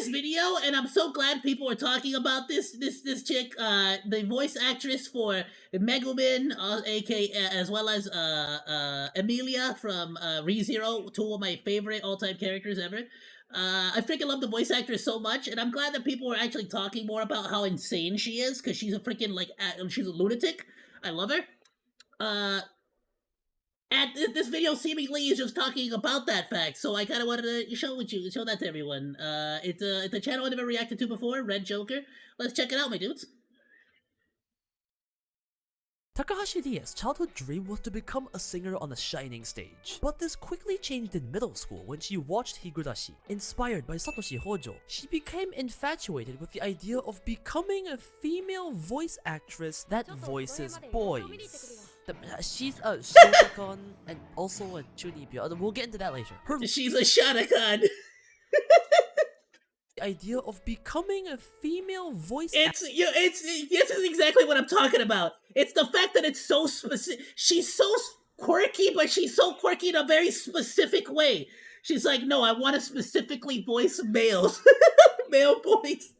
this video, and I'm so glad people are talking about this chick, the voice actress for Megumin, aka as well as Emilia from ReZero, two of my favorite all-time characters ever. I freaking love the voice actress so much, and I'm glad that people are actually talking more about how insane she is, because she's a freaking she's a lunatic. I love her. And this video seemingly is just talking about that fact, so I kind of wanted to show that to everyone. It's a channel I never reacted to before, RedJoker. Let's check it out, my dudes. Takahashi Dia's childhood dream was to become a singer on a shining stage. But this quickly changed in middle school when she watched Higurashi. Inspired by Satoshi Hojo, she became infatuated with the idea of becoming a female voice actress that voices boys. She's a Shotakon and also a Chunibyo. We'll get into that later. She's a Shotakon. The idea of becoming a female voice this is exactly what I'm talking about. It's the fact that it's so specific. She's so quirky, but she's so quirky in a very specific way. She's like, no, I want to specifically voice males. Male boys.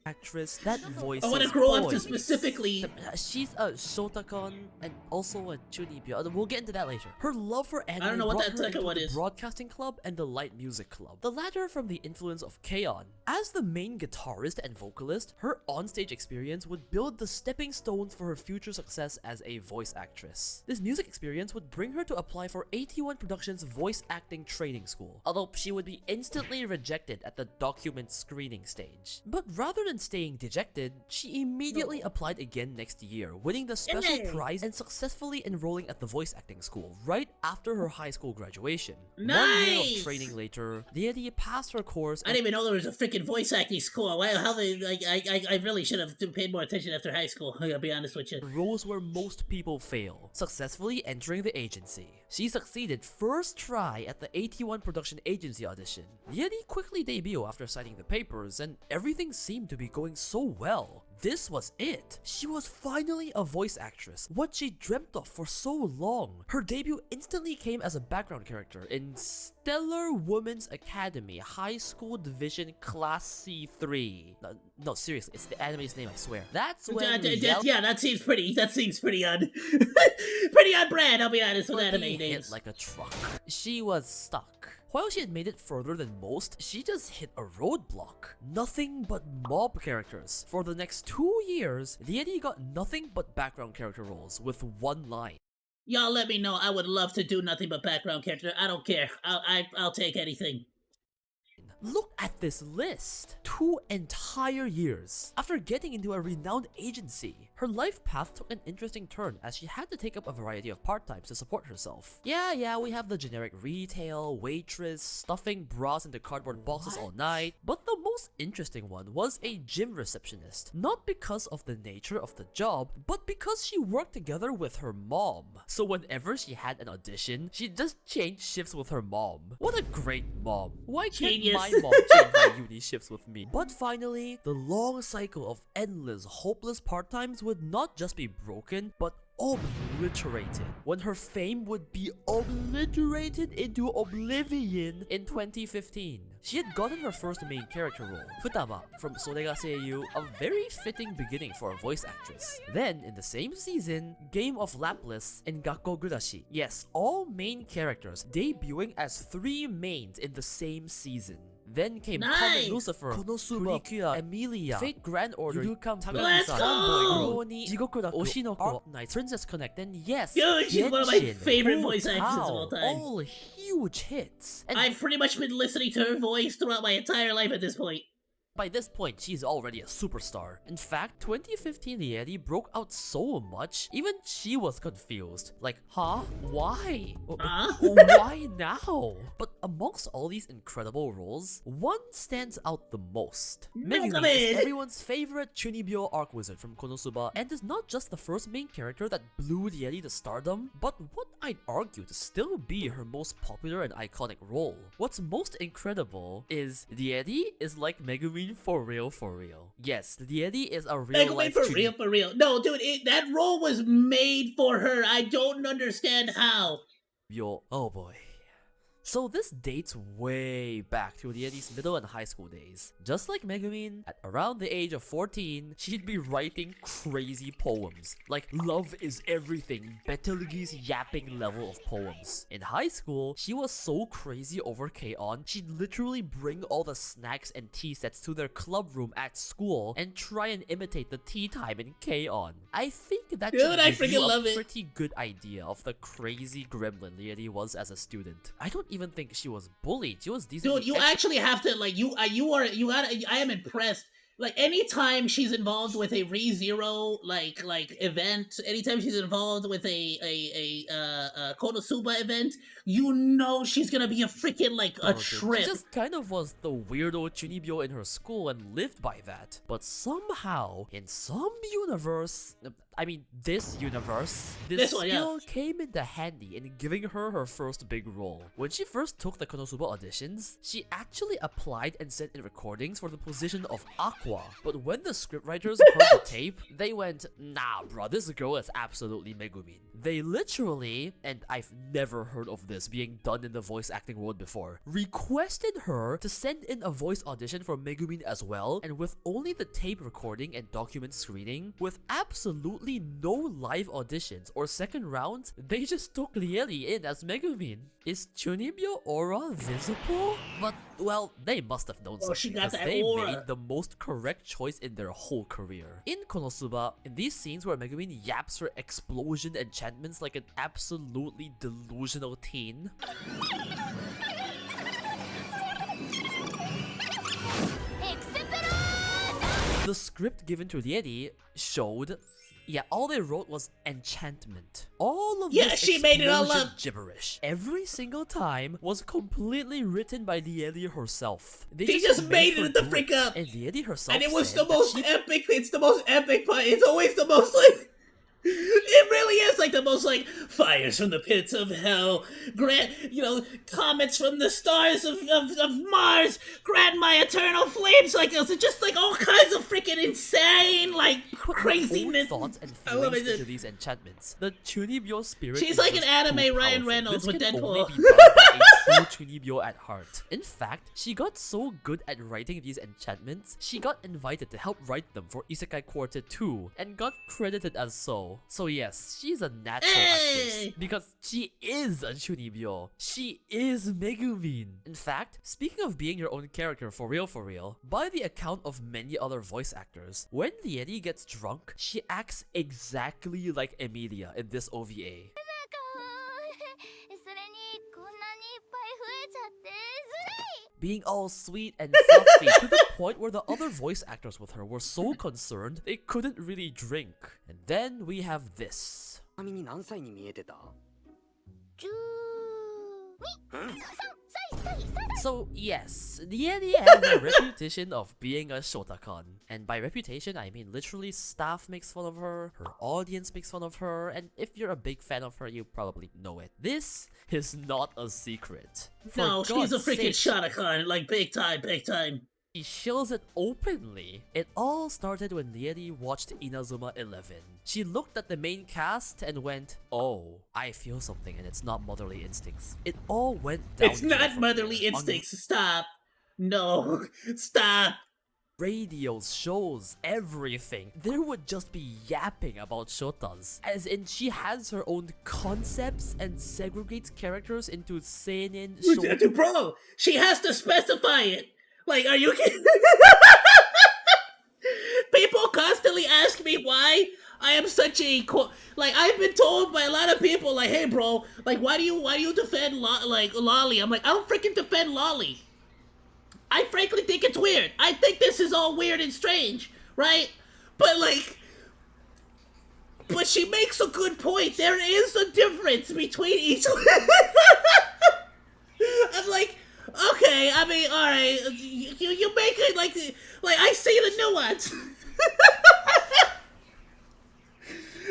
Actress that voices I want to grow up to specifically. She's a Shotakon and also a Chunibyo. We'll get into that later. Her love for anime I don't know what brought that her second into one the is. Broadcasting Club and the Light Music Club. The latter from the influence of K-On! As the main guitarist and vocalist, her onstage experience would build the stepping stones for her future success as a voice actress. This music experience would bring her to apply for 81 Productions voice acting training school, although she would be instantly rejected at the document screening stage. But rather than staying dejected, she immediately applied again next year, winning the special prize and successfully enrolling at the voice acting school right after her high school graduation. Nice! 1 year of training later, Deity passed her course. I didn't even know there was a freaking voice acting school. How they I really should have paid more attention after high school. I gotta be honest with you. Roles where most people fail, successfully entering the agency. She succeeded first try at the 81 production agency audition. Deity quickly debuted after signing the papers, and everything seemed to be going so well. This was it. She was finally a voice actress, what she dreamt of for so long. Her debut instantly came as a background character in Stellar Women's Academy High School Division Class C3. No, seriously, it's the anime's name, I swear. That's when yeah, that seems pretty on pretty on brand, I'll be honest with anime names. Hit like a truck. She was stuck. While she had made it further than most, she just hit a roadblock. Nothing but mob characters. For the next 2 years, Deity got nothing but background character roles with one line. Y'all let me know. I would love to do nothing but background character. I don't care. I'll take anything. Look at this list! 2 entire years. After getting into a renowned agency, her life path took an interesting turn as she had to take up a variety of part-times to support herself. Yeah, we have the generic retail, waitress, stuffing bras into cardboard boxes all night, but the most interesting one was a gym receptionist. Not because of the nature of the job, but because she worked together with her mom. So whenever she had an audition, she'd just change shifts with her mom. What a great mom. Why can't my mom change my uni shifts with me? But finally, the long cycle of endless, hopeless part-times would not just be broken, but obliterated, when her fame would be obliterated into oblivion in 2015. She had gotten her first main character role, Futaba, from Sorega Seiyuu, a very fitting beginning for a voice actress. Then, in the same season, Game of Lapless and Gakko Gurashi. Yes, all main characters debuting as 3 mains in the same season. Then came Comet Lucifer, Konosuba, Purikya, Emilia, Fate Grand Order, Yukam, Tagami-san, Tomboy, Kuroni, Jigokuraku, Oshinoko, Arc Knight, Princess Connect, and yes, dude, she's one of my favorite voice actors of all time. All huge hits. And I've pretty much been listening to her voice throughout my entire life at this point. By this point, she's already a superstar. In fact, 2015 Deity broke out so much, even she was confused. Like, huh? Why? Why now? But amongst all these incredible roles, one stands out the most. Megumi is everyone's favorite Chunibyo arc wizard from Konosuba, and is not just the first main character that blew Deity to stardom, but what I'd argue to still be her most popular and iconic role. What's most incredible is Deity is like Megumi for real. Yes, Deity is a real life for real. No, dude, that role was made for her. I don't understand how. Oh boy. So this dates way back to Liedi's middle and high school days. Just like Megumin, at around the age of 14, she'd be writing crazy poems. Like love is everything, Betelgeuse yapping level of poems. In high school, she was so crazy over K-On!, she'd literally bring all the snacks and tea sets to their club room at school and try and imitate the tea time in K-On! I think that Dude, I should give freaking you love a it. pretty good idea of the crazy gremlin Liedi was as a student. I don't even think she was bullied. She was decently Dude, you actually have to like I am impressed. Like anytime she's involved with a ReZero like event, anytime she's involved with a Konosuba event, you know she's gonna be a freaking like a Dude, trip. She just kind of was the weirdo Chunibyo in her school and lived by that. But somehow, in some universe, I mean this universe, this one, yeah. skill came into handy in giving her her first big role. When she first took the Konosuba auditions, she actually applied and sent in recordings for the position of Aqua. But when the scriptwriters heard the tape, they went, nah bro, this girl is absolutely Megumin. They literally, and I've never heard of this being done in the voice acting world before, requested her to send in a voice audition for Megumin as well, and with only the tape recording and document screening, with absolutely no live auditions or second rounds, they just took Lieli in as Megumin. Is Chunibyo aura visible? But, well, they must have known something she got because that they aura. made the most correct choice in their whole career. In Konosuba, in these scenes where Megumin yaps her explosion enchantments like an absolutely delusional teen, the script given to Liedi showed, yeah, all they wrote was enchantment. All of this she made it all explosion up. gibberish every single time was completely written by Liedi herself. They just made her it the do freak up. And Liedi herself And it was said the that most she epic. It's the most epic part. It's always the most like. It really is like the most like fires from the pits of hell, grant comets from the stars of Mars, grant my eternal flames. Like it's just like all kinds of freaking insane like put her craziness. own thoughts and I love feelings it. into these enchantments. The Chunibyo spirit She's is like an just anime too Ryan powerful. Reynolds This with can only Deadpool. be done by a true Chunibyo at heart. In fact, she got so good at writing these enchantments, she got invited to help write them for Isekai Quartet 2 and got credited as so. So yes, she's a natural actress Hey! because she is a Chunibyo. She is Megumin. In fact, speaking of being your own character for real, by the account of many other voice actors, when Liedi gets drunk, she acts exactly like Emilia in this OVA. Being all sweet and fluffy to the point where the other voice actors with her were so concerned they couldn't really drink. And then we have this. So yes, Liedi has a reputation of being a shotakon. And by reputation, I mean literally staff makes fun of her audience makes fun of her, and if you're a big fan of her, you probably know it. This is not a secret. For No, she's a God's freaking sake, Shotakon, like big time. she shills it openly. It all started when Liedi watched Inazuma 11. She looked at the main cast and went, oh, I feel something and it's not motherly instincts. It all went down. It's not motherly instincts. Stop. No. Stop. Radios, shows, everything. There would just be yapping about shotas. As in, she has her own concepts and segregates characters into seinen, shoujo. Bro, she has to specify it. Like, are you kidding? People constantly ask me why I am such a like. I've been told by a lot of people, like, "Hey, bro, like, why do you defend Lolly?" I'm like, I don't freaking defend Lolly. I frankly think it's weird. I think this is all weird and strange, right? But she makes a good point. There is a difference between each. I'm like, okay, I mean, all right, you make it like I see the nuance.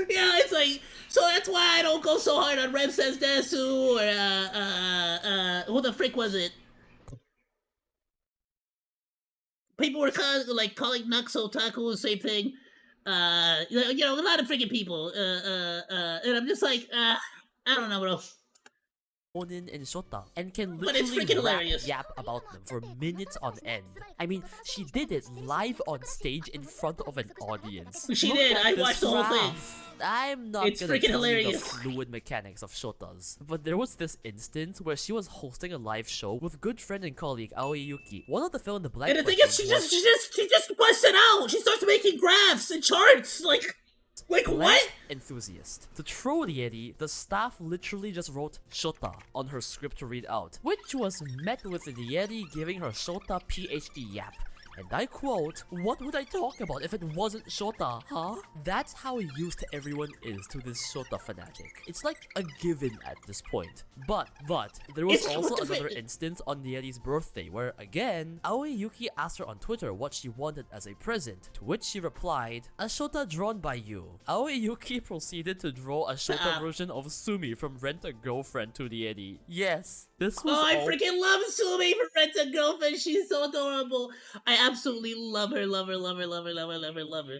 Yeah, it's like, so that's why I don't go so hard on Rev Says Desu or who the frick was it? People were calling Nux Otaku the same thing. A lot of freaking people. And I'm just like, I don't know, bro. Onin and Shota and can But it's literally freaking rap hilarious. yap about them for minutes on end. I mean, she did it live on stage in front of an audience. She Look did. at I this watched the whole thing. graph. I'm not It's gonna freaking tell you the hilarious. fluid mechanics of Shota's, but there was this instance where she was hosting a live show with good friend and colleague Aoi. One of the fill in the blank And the thing is, questions she just busts it out. She starts making graphs and charts. Like blank what? enthusiast. To troll Yeti, the staff literally just wrote Shota on her script to read out, which was met with the Yeti giving her Shota PhD yap. And I quote, "What would I talk about if it wasn't Shota, huh?" That's how used everyone is to this Shota fanatic. It's like a given at this point. But there was also another instance on Yeti's birthday where, again, Aoi asked her on Twitter what she wanted as a present, to which she replied, "A Shota drawn by you." Aoi proceeded to draw a Shota version of Sumi from Rent a Girlfriend to the Yeti. Yes, this was I freaking love Sumi from Rent a Girlfriend. She's so adorable. I absolutely love her.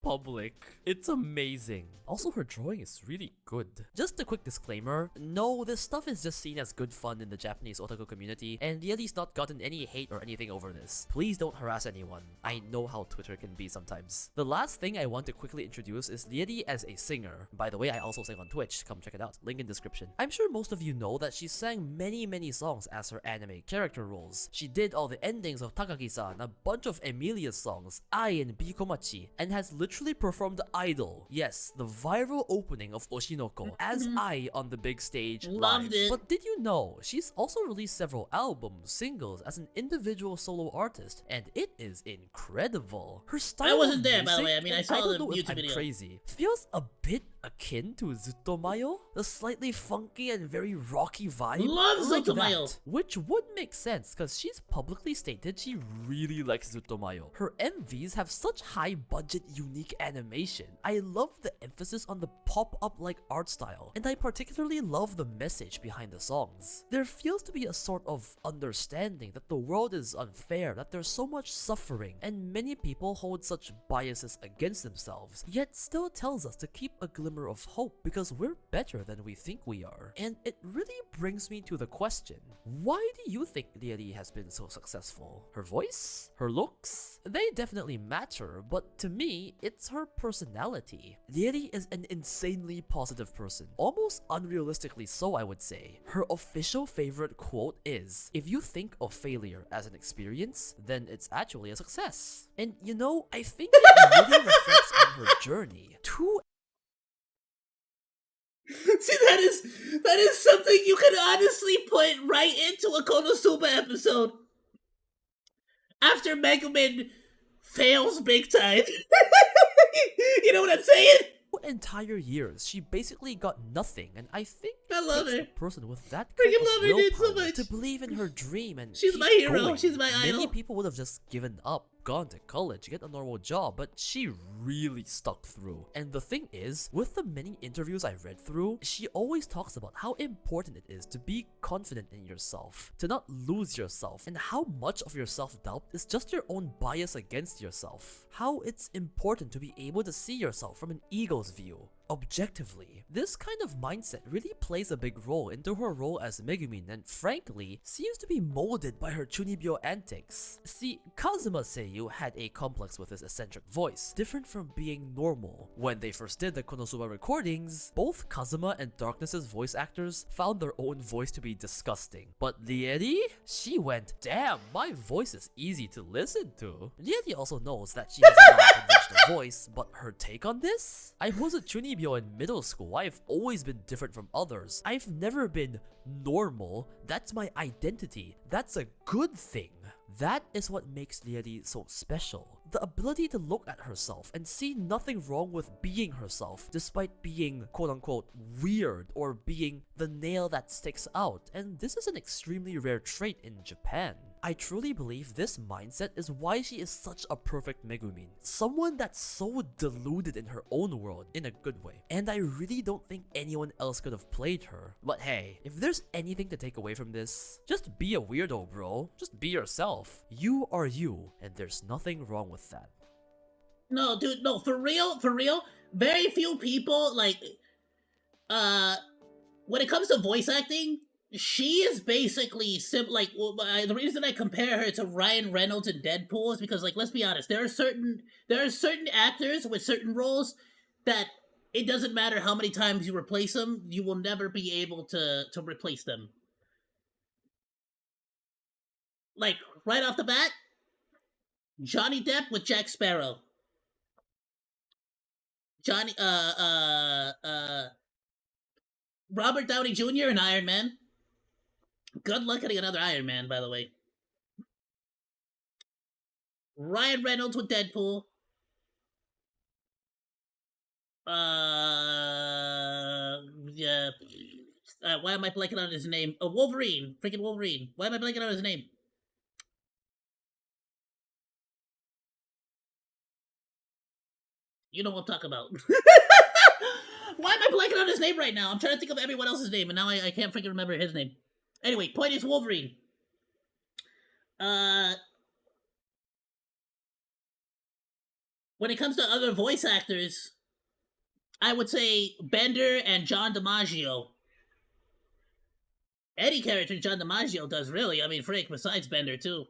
Public. It's amazing. Also, her drawing is really good. Just a quick disclaimer, no, this stuff is just seen as good fun in the Japanese otaku community, and Yeti's not gotten any hate or anything over this. Please don't harass anyone. I know how Twitter can be sometimes. The last thing I want to quickly introduce is Yeti as a singer. By the way, I also sing on Twitch. Come check it out. Link in description. I'm sure most of you know that she sang many songs as her anime character roles. She did all the endings of Takagi-san, a bunch of Emilia's songs, Ai and Bikomachi, and has literally performed Idol. Yes, the viral opening of Oshinoko as Ai on the big stage Loved live. it. But did you know she's also released several albums, singles as an individual solo artist, and it is incredible. Her style I wasn't of there, by the music, way. I mean, I and saw don't the know if YouTube I'm video. crazy, feels a bit akin to Zutomayo, the slightly funky and very rocky vibe. Love like Zutomayo. that, which would make sense because she's publicly stated she really likes Zutomayo. Her MVs have such high budget, unique animation. I love the emphasis on the pop-up like art style, and I particularly love the message behind the songs. There feels to be a sort of understanding that the world is unfair, that there's so much suffering, and many people hold such biases against themselves, yet still tells us to keep a glimmer of hope because we're better than we think we are. And it really brings me to the question, why do you think Yeti has been so successful? Her voice? Her looks? They definitely matter, but to me, it's her personality. Yeti is an insanely positive person, almost unrealistically so, I would say. Her official favorite quote is, "If you think of failure as an experience, then it's actually a success." And you know, I think it really reflects on her journey. See, that is something you could honestly put right into a Konosuba episode. After Megumin fails big time. You know what I'm saying? Entire years, she basically got nothing, and I think I love takes her. a person with that Freaking kind love of her, dude, so willpower much. to believe in her dream and She's keep my hero. going. She's my Many idol. people would have just given up, gone to college, get a normal job, but she really stuck through. And the thing is, with the many interviews I read through, she always talks about how important it is to be confident in yourself, to not lose yourself, and how much of your self-doubt is just your own bias against yourself. How it's important to be able to see yourself from an ego's view, objectively. This kind of mindset really plays a big role into her role as Megumin, and frankly, seems to be molded by her Chunibyo antics. See, Kazuma Seiyu had a complex with his eccentric voice, different from being normal. When they first did the Konosuba recordings, both Kazuma and Darkness's voice actors found their own voice to be disgusting. But Lieri? She went, "Damn, my voice is easy to listen to." Lieri also knows that she has a non-conventional voice, but her take on this? I was a Chunibyo in middle school. I've always been different from others. I've never been normal. That's my identity. That's a good thing. That is what makes Lieri so special. The ability to look at herself and see nothing wrong with being herself, despite being quote-unquote weird or being the nail that sticks out, and this is an extremely rare trait in Japan. I truly believe this mindset is why she is such a perfect Megumin. Someone that's so deluded in her own world, in a good way. And I really don't think anyone else could have played her. But hey, if there's anything to take away from this, just be a weirdo, bro. Just be yourself. You are you, and there's nothing wrong with that. No, dude, no, for real, very few people, like, when it comes to voice acting, she is basically the reason I compare her to Ryan Reynolds in Deadpool is because, like, let's be honest, there are certain actors with certain roles that it doesn't matter how many times you replace them, you will never be able to replace them. Like, right off the bat, Johnny Depp with Jack Sparrow. Johnny Robert Downey Jr. in Iron Man. Good luck getting another Iron Man, by the way. Ryan Reynolds with Deadpool. Yeah. Why am I blanking on his name? Wolverine. Freaking Wolverine. Why am I blanking on his name? You know what I'm talking about. Why am I blanking on his name right now? I'm trying to think of everyone else's name, and now I can't freaking remember his name. Anyway, point is Wolverine. When it comes to other voice actors, I would say Bender and John DiMaggio. Any character John DiMaggio does, really. I mean, Frank, besides Bender, too.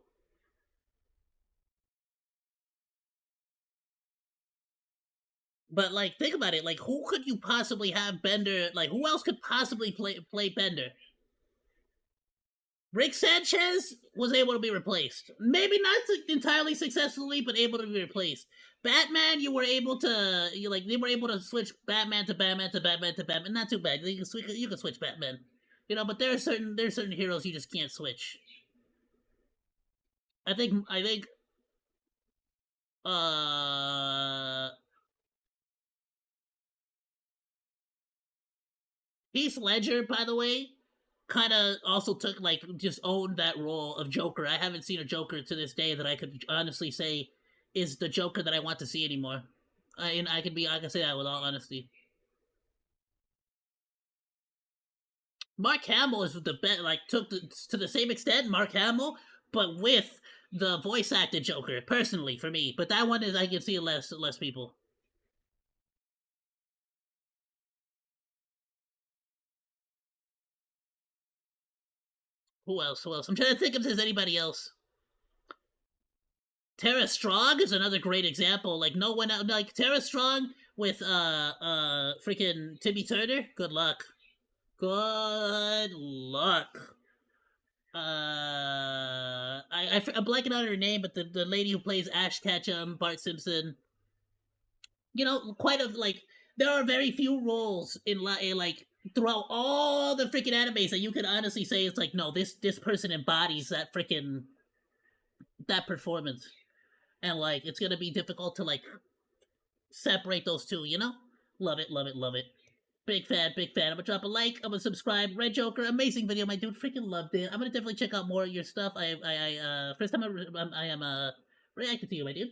But, like, think about it. Like, who could you possibly have Bender? Like, who else could possibly play Bender? Rick Sanchez was able to be replaced. Maybe not entirely successfully, but able to be replaced. Batman, you were able to, they were able to switch Batman to Batman to Batman to Batman. Not too bad. You can switch Batman. But there's certain heroes you just can't switch. I think Heath Ledger, by the way, kind of also took, just owned that role of Joker. I haven't seen a Joker to this day that I could honestly say is the Joker that I want to see anymore. I can say that with all honesty. Mark Hamill is the best. To the same extent, Mark Hamill, but with the voice acted Joker. Personally, for me, but that one is I can see less people. Who else? I'm trying to think if there's anybody else. Tara Strong is another great example. Like, no one, like Tara Strong with freaking Timmy Turner. Good luck. Good luck. I'm blanking on her name, but the lady who plays Ash Ketchum, Bart Simpson. There are very few roles in throughout all the freaking animes that you could honestly say it's like, no, this person embodies that freaking that performance, and it's gonna be difficult to separate those two. Love it, love it, love it. Big fan, big fan. I'm gonna drop a like. I'm gonna subscribe. RedJoker, amazing video, my dude. Freaking loved it. I'm gonna definitely check out more of your stuff. First time I am reacting to you, my dude.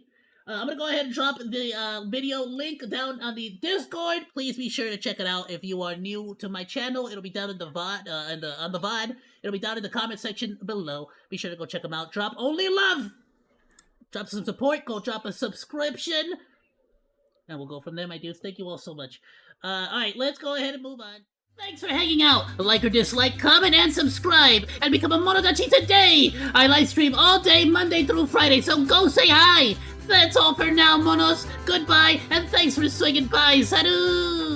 I'm gonna go ahead and drop the video link down on the Discord. Please be sure to check it out if you are new to my channel. It'll be down in the VOD, on the VOD. It'll be down in the comment section below. Be sure to go check them out. Drop only love. Drop some support. Go drop a subscription. And we'll go from there, my dudes. Thank you all so much. Alright, let's go ahead and move on. Thanks for hanging out. Like or dislike, comment, and subscribe. And become a Monodachi today. I live stream all day, Monday through Friday, so go say hi. That's all for now, monos. Goodbye, and thanks for swinging by. Salut!